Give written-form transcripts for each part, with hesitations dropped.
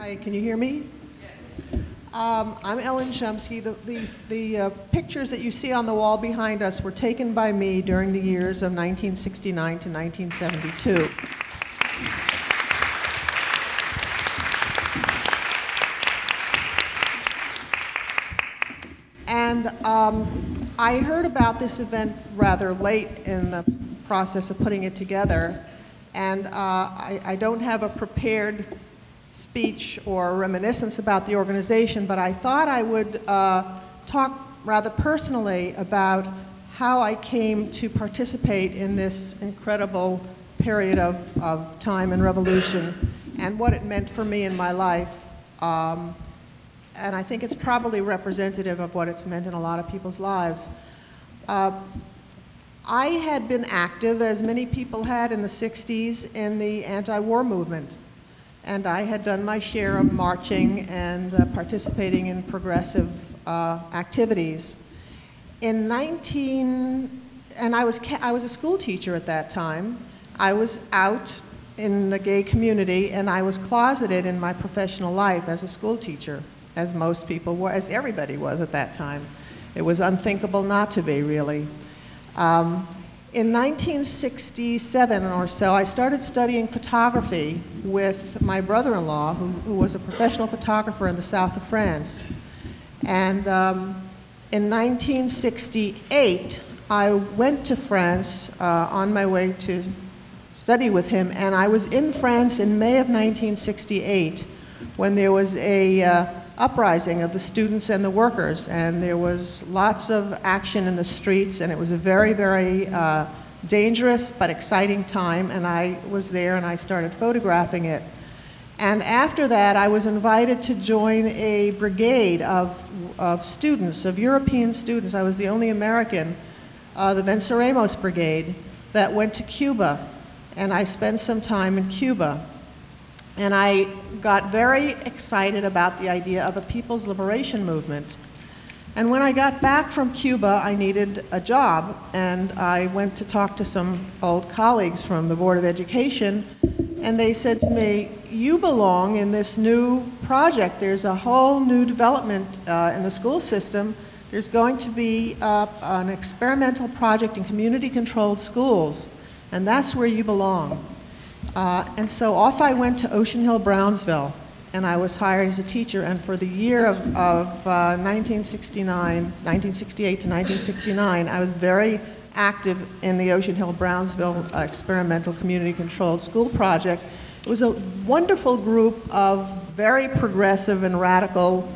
Hi, can you hear me? I'm Ellen Shumsky. The pictures that you see on the wall behind us were taken by me during the years of 1969 to 1972. And I heard about this event rather late in the process of putting it together, and I don't have a prepared speech or reminiscence about the organization, but I thought I would talk rather personally about how I came to participate in this incredible period of time and revolution and what it meant for me in my life. And I think it's probably representative of what it's meant in a lot of people's lives. I had been active, as many people had in the 60s, in the anti-war movement. And I had done my share of marching and participating in progressive activities. And I was a school teacher at that time. I was out in the gay community, and I was closeted in my professional life as a school teacher, as most people were, as everybody was at that time. It was unthinkable not to be, really. In 1967 or so, I started studying photography with my brother-in-law, who was a professional photographer in the south of France. And in 1968, I went to France on my way to study with him, and I was in France in May of 1968 when there was a uprising of the students and the workers, and there was lots of action in the streets, and it was a very, very dangerous but exciting time, and I was there and I started photographing it. And after that, I was invited to join a brigade of students, of European students. I was the only American, the Venceremos Brigade, that went to Cuba, and I spent some time in Cuba. And I got very excited about the idea of a people's liberation movement. And when I got back from Cuba, I needed a job, and I went to talk to some old colleagues from the Board of Education, and they said to me, you belong in this new project. There's a whole new development in the school system. There's going to be an experimental project in community-controlled schools, and that's where you belong. And so off I went to Ocean Hill, Brownsville, and I was hired as a teacher. And for the year of 1968 to 1969, I was very active in the Ocean Hill, Brownsville experimental community-controlled school project. It was a wonderful group of very progressive and radical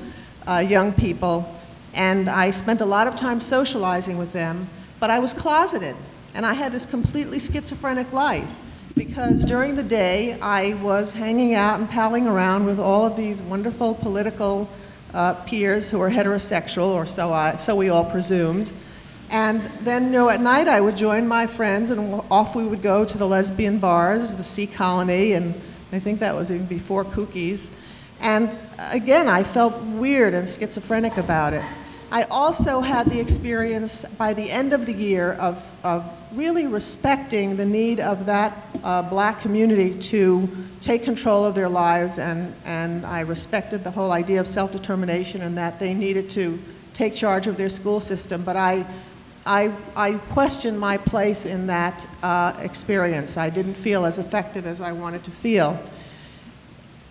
young people, and I spent a lot of time socializing with them, but I was closeted, and I had this completely schizophrenic life. Because during the day, I was hanging out and palling around with all of these wonderful political peers who were heterosexual, or so we all presumed. And then, at night I would join my friends, and off we would go to the lesbian bars, the Sea Colony, and I think that was even before Cookies. And again, I felt weird and schizophrenic about it. I also had the experience by the end of the year of really respecting the need of that black community to take control of their lives, and I respected the whole idea of self-determination and that they needed to take charge of their school system. But I questioned my place in that experience. I didn't feel as affected as I wanted to feel.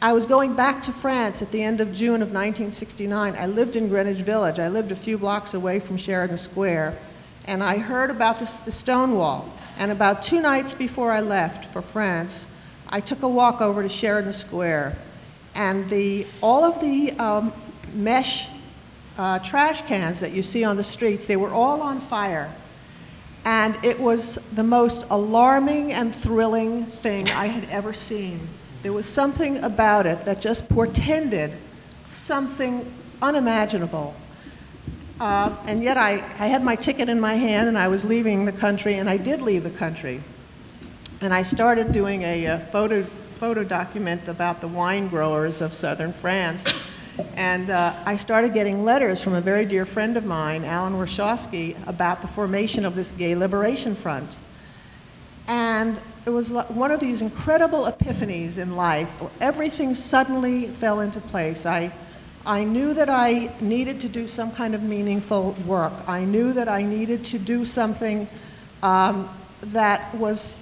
I was going back to France at the end of June of 1969. I lived in Greenwich Village. I lived a few blocks away from Sheridan Square. And I heard about the Stonewall. And about 2 nights before I left for France, I took a walk over to Sheridan Square. And all of the mesh trash cans that you see on the streets, they were all on fire. And it was the most alarming and thrilling thing I had ever seen. There was something about it that just portended something unimaginable. And yet I had my ticket in my hand, and I was leaving the country, and I did leave the country. And I started doing a photo document about the wine growers of southern France. And I started getting letters from a very dear friend of mine, Alan Warshawski, about the formation of this Gay Liberation Front. And it was one of these incredible epiphanies in life. Everything suddenly fell into place. I knew that I needed to do some kind of meaningful work. I knew that I needed to do something that was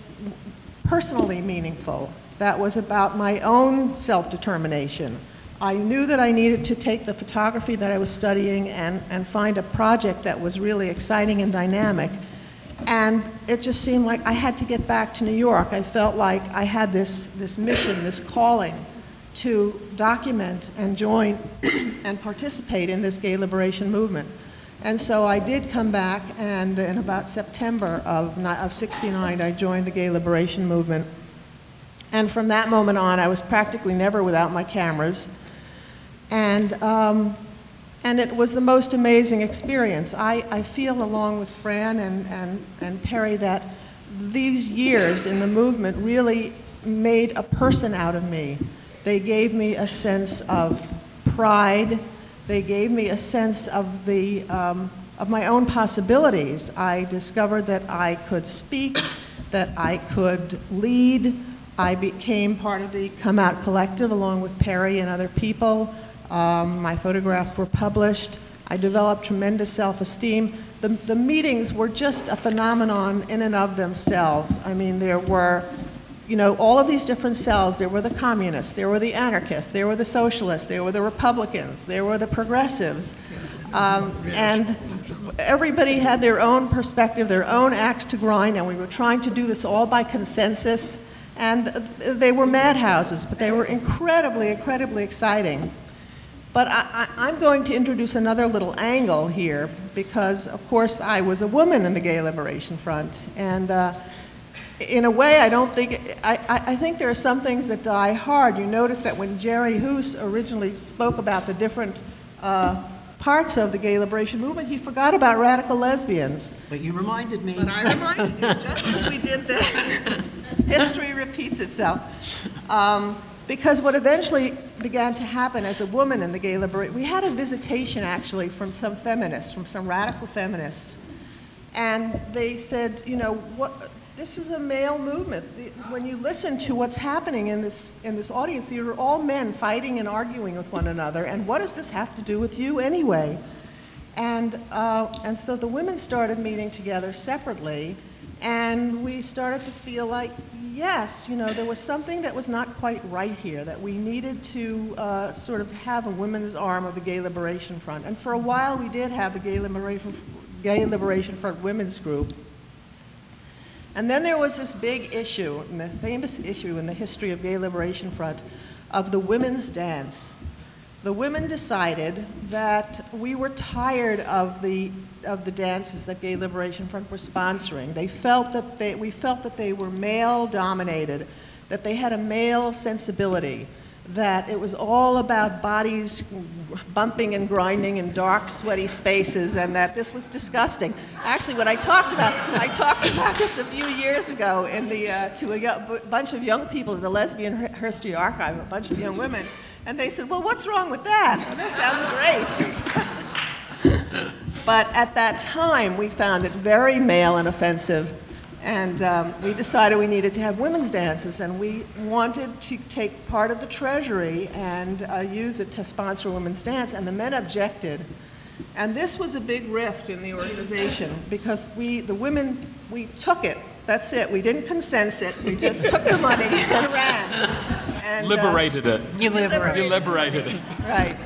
personally meaningful, that was about my own self-determination. I knew that I needed to take the photography that I was studying and find a project that was really exciting and dynamic. And it just seemed like I had to get back to New York. I felt like I had this mission, this calling to document and join and participate in this gay liberation movement. And so I did come back, and in about September of '69, I joined the gay liberation movement. And from that moment on, I was practically never without my cameras. And it was the most amazing experience. I feel, along with Fran and Perry, that these years in the movement really made a person out of me. They gave me a sense of pride. They gave me a sense of my own possibilities. I discovered that I could speak, that I could lead. I became part of the Come Out Collective along with Perry and other people. My photographs were published. I developed tremendous self-esteem. The meetings were just a phenomenon in and of themselves. I mean, there were, you know, all of these different cells. There were the communists, there were the anarchists, there were the socialists, there were the Republicans, there were the progressives. And everybody had their own perspective, their own axe to grind, and we were trying to do this all by consensus. And they were madhouses, but they were incredibly, incredibly exciting. But I'm going to introduce another little angle here because, of course, I was a woman in the Gay Liberation Front. And in a way, I think there are some things that die hard. You notice that when Jerry Hoos originally spoke about the different parts of the Gay Liberation Movement, he forgot about radical lesbians. But you reminded me. But I reminded you, just as we did then. History repeats itself. Because what eventually began to happen as a woman in the gay liberation, we had a visitation actually from some feminists, from some radical feminists. And they said, you know, this is a male movement. When you listen to what's happening in this audience, you're all men fighting and arguing with one another, and what does this have to do with you anyway? And so the women started meeting together separately, and we started to feel like, yes, you know, there was something that was not quite right here, that we needed to sort of have a women's arm of the Gay Liberation Front. And for a while we did have the Gay Liberation Front women's group. And then there was this big issue, and the famous issue in the history of Gay Liberation Front, of the women's dance. The women decided that we were tired of the dances that Gay Liberation Front were sponsoring. We felt that they were male-dominated, that they had a male sensibility, that it was all about bodies bumping and grinding in dark, sweaty spaces, and that this was disgusting. Actually, what I talked about this a few years ago to a bunch of young people in the Lesbian History Archive, a bunch of young women, and they said, well, what's wrong with that? Well, that sounds great. But at that time, we found it very male and offensive, and we decided we needed to have women's dances, and we wanted to take part of the treasury and use it to sponsor women's dance, and the men objected. And this was a big rift in the organization, because the women, we took it. That's it. We didn't consensus it. We just took the money and ran. And, liberated it. You liberated it. Right.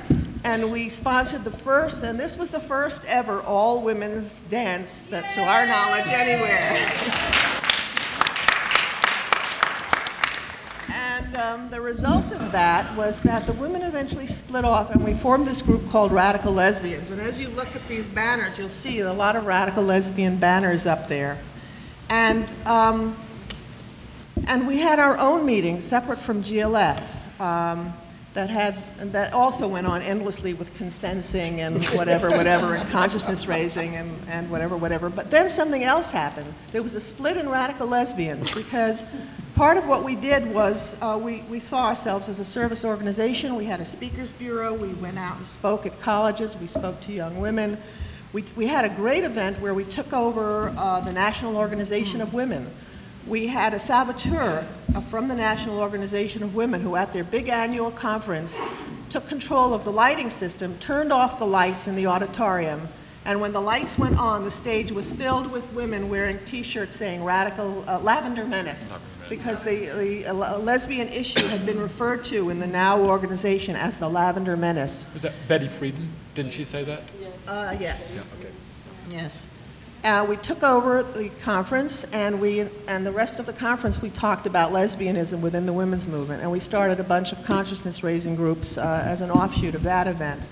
And we sponsored the first, and this was the first ever all-women's dance, that, to our knowledge, anywhere. And the result of that was that the women eventually split off, and we formed this group called Radical Lesbians. And as you look at these banners, you'll see a lot of radical lesbian banners up there. And we had our own meetings separate from GLF that also went on endlessly with consenting and whatever, and consciousness raising and whatever. But then something else happened. There was a split in radical lesbians, because part of what we did was we saw ourselves as a service organization. We had a speakers bureau. We went out and spoke at colleges. We spoke to young women. We had a great event where we took over the National Organization of Women. we had a saboteur from the National Organization of Women who at their big annual conference took control of the lighting system, turned off the lights in the auditorium, and when the lights went on, the stage was filled with women wearing T-shirts saying "Radical Lavender Menace," because the lesbian issue had been referred to in the NOW organization as the Lavender Menace. Was that Betty Friedan? Didn't she say that? Yes. Yeah, okay. Yes. We took over the conference, and the rest of the conference we talked about lesbianism within the women's movement, and we started a bunch of consciousness-raising groups as an offshoot of that event.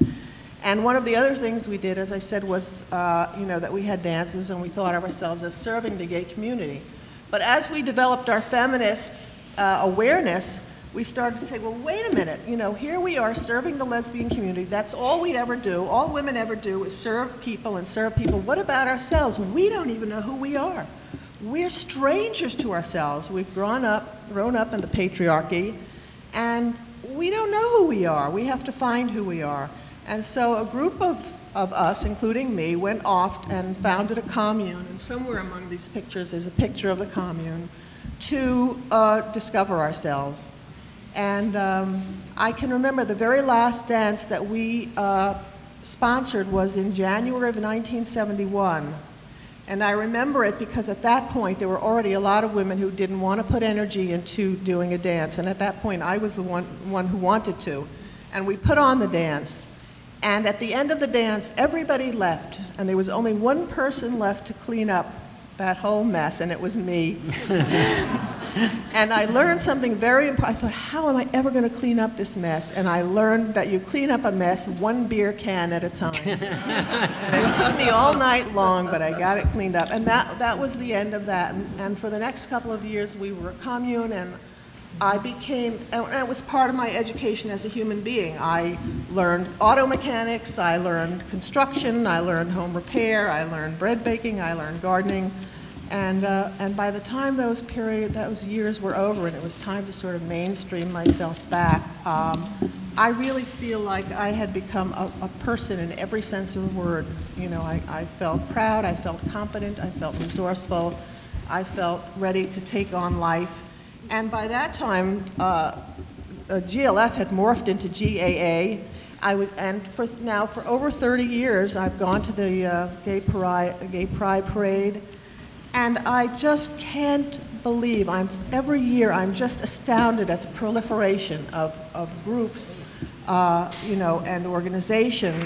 And one of the other things we did, as I said, was that we had dances, and we thought of ourselves as serving the gay community. But as we developed our feminist awareness, we started to say, well, wait a minute, here we are serving the lesbian community. That's all we ever do. All women ever do is serve people and serve people. What about ourselves? We don't even know who we are. We're strangers to ourselves. We've grown up in the patriarchy, and we don't know who we are. We have to find who we are. And so a group of us, including me, went off and founded a commune, and somewhere among these pictures is a picture of the commune, to discover ourselves. And I can remember the very last dance that we sponsored was in January of 1971. And I remember it because at that point there were already a lot of women who didn't want to put energy into doing a dance. And at that point I was the one who wanted to. And we put on the dance. And at the end of the dance, everybody left. And there was only one person left to clean up that whole mess, and it was me. And I learned something very important. I thought, how am I ever going to clean up this mess? And I learned that you clean up a mess one beer can at a time. And it took me all night long, but I got it cleaned up. And that was the end of that. And for the next couple of years, we were a commune, and and it was part of my education as a human being. I learned auto mechanics, I learned construction, I learned home repair, I learned bread baking, I learned gardening. And by the time those years were over and it was time to sort of mainstream myself back, I really feel like I had become a person in every sense of the word. I felt proud, I felt competent, I felt resourceful, I felt ready to take on life. And by that time, GLF had morphed into GAA. For over 30 years, I've gone to the Gay Pride Parade, and I just can't believe, every year I'm just astounded at the proliferation of groups, and organizations